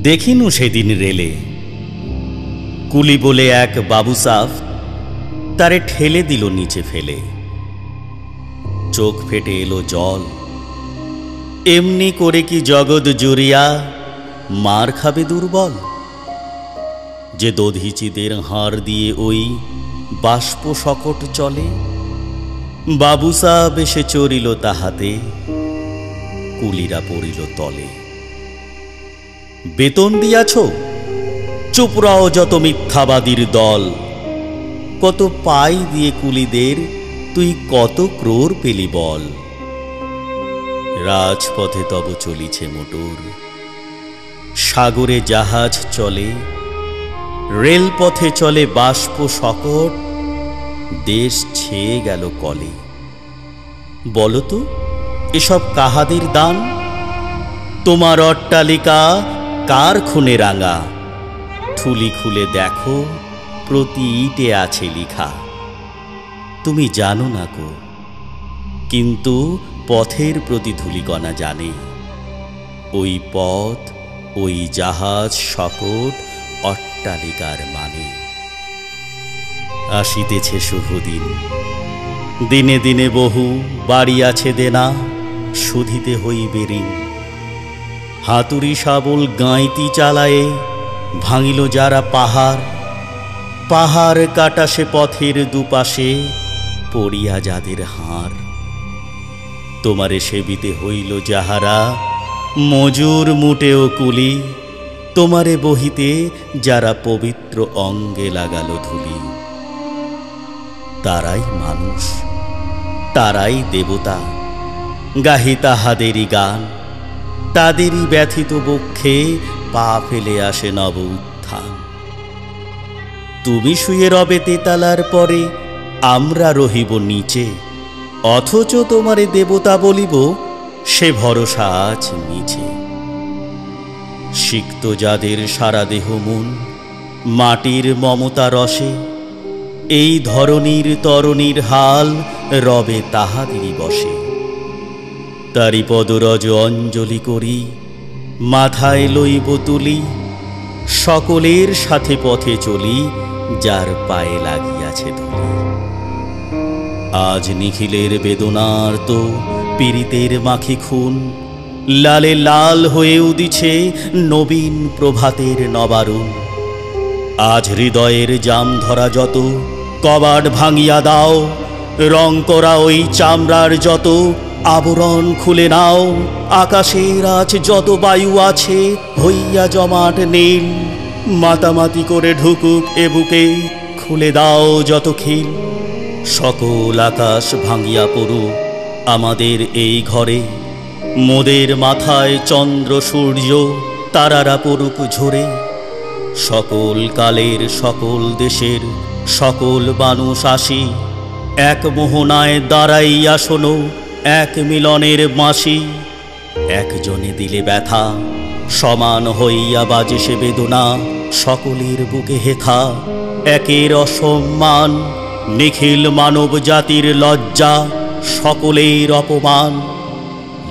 দেখিনু সেদিন রেলে কুলি বলে এক বাবুসাফ তারে ঠেলে দিল নিচে ফেলে। চোখ ফেটে এলো জল। এমনি করে কি জগৎ জুড়িয়া মার খাবে দুর্বল? যে দধিচিদের হাড় দিয়ে ওই বাষ্প শকট চলে, বাবুসাব এসে চড়িল তাহাতে, কুলিরা পড়িল তলে। বেতন দিয়াছ? চুপ রাও যত মিথ্যাবাদীর দল। কত পাই দিয়ে কুলিদের তুই কত ক্রোর পেলি বল। রাজপথে তব চলিছে মোটর, সাগরে জাহাজ চলে, রেলপথে চলে বাষ্প শকট, দেশ ছেয়ে গেল কলে। বলতো এসব কাহাদের দান? তোমার অট্টালিকা কার খুনে রাঙা? থুলি খুলে দেখো প্রতি ইটে আছে লিখা। তুমি জানো না গো, কিন্তু পথের প্রতি ধূলিকণা জানে। ওই পথ, ওই জাহাজ শকট, অট্টালিকার মানে। আসিতেছে শুভদিন, দিনে দিনে বহু বাড়ি আছে দেনা, শুধিতে হইবে ঋণ। হাতুড়ি শাবল গাঁইতি চালায়ে ভাঙিল যারা পাহাড়, পাহাড় কাটা সে পথের দুপাশে পড়িয়া যাদের হাড়। তোমারে সেবিতে হইল যাহারা মজুর মুটেও কুলি, তোমারে বহিতে যারা পবিত্র অঙ্গে লাগাল ধুলি। তারাই মানুষ, তারাই দেবতা, গাহি তাহাদেরই গান। তাদেরই ব্যথিত বক্ষে পা ফেলে আসে নব উত্থান। তুমি শুয়ে রবে তেতালার পরে, আমরা রহিব নিচে, অথচ তোমারে দেবতা বলিব সে ভরসা আজ মিছে। সিক্ত যাদের সারা দেহ মন মাটির মমতা রসে, এই ধরনীর তরণীর হাল রবে তাহাদেরই বসে। তারি পদরজ অঞ্জলি করি, মাথায় লইব তুলি, সকলের সাথে পথে চলি, যার পায়ে লাগিয়াছে ধুলি। আজ নিখিলের বেদনার তো পীড়িতের মাখি খুন, লালে লাল হয়ে উদিছে নবীন প্রভাতের নবারুণ। আজ হৃদয়ের জাম ধরা যত কবাট ভাঙিয়া দাও, রং করা ওই চামড়ার যত আবরণ খুলে নাও। আকাশের আজ যত বায়ু আছে হইয়া জমাট নীল, মাতামাতি করে ঢুকুক এ বুকে, খুলে দাও যত খিল। সকল আকাশ ভাঙিয়া পড়ুক আমাদের এই ঘরে, মোদের মাথায় চন্দ্র সূর্য তারারা পড়ুক ঝরে। সকল কালের সকল দেশের সকল মানুষ আসি, এক মোহনায় দাঁড়াইয়া শোনো এক মিলনের বাঁশি। একজনে দিলে ব্যথা সমান হইয়া বাজে সে বেদনা, সকলের বুকে হেথা একের অসম্মান। নিখিল মানব জাতির লজ্জা, সকলের অপমান।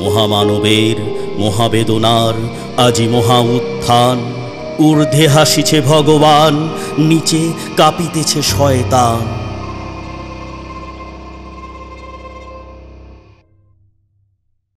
মহামানবের মহাবেদনার আজি মহা উত্থান। ঊর্ধ্বে হাসিছে ভগবান, নিচে কাঁপিতেছে শয়তান।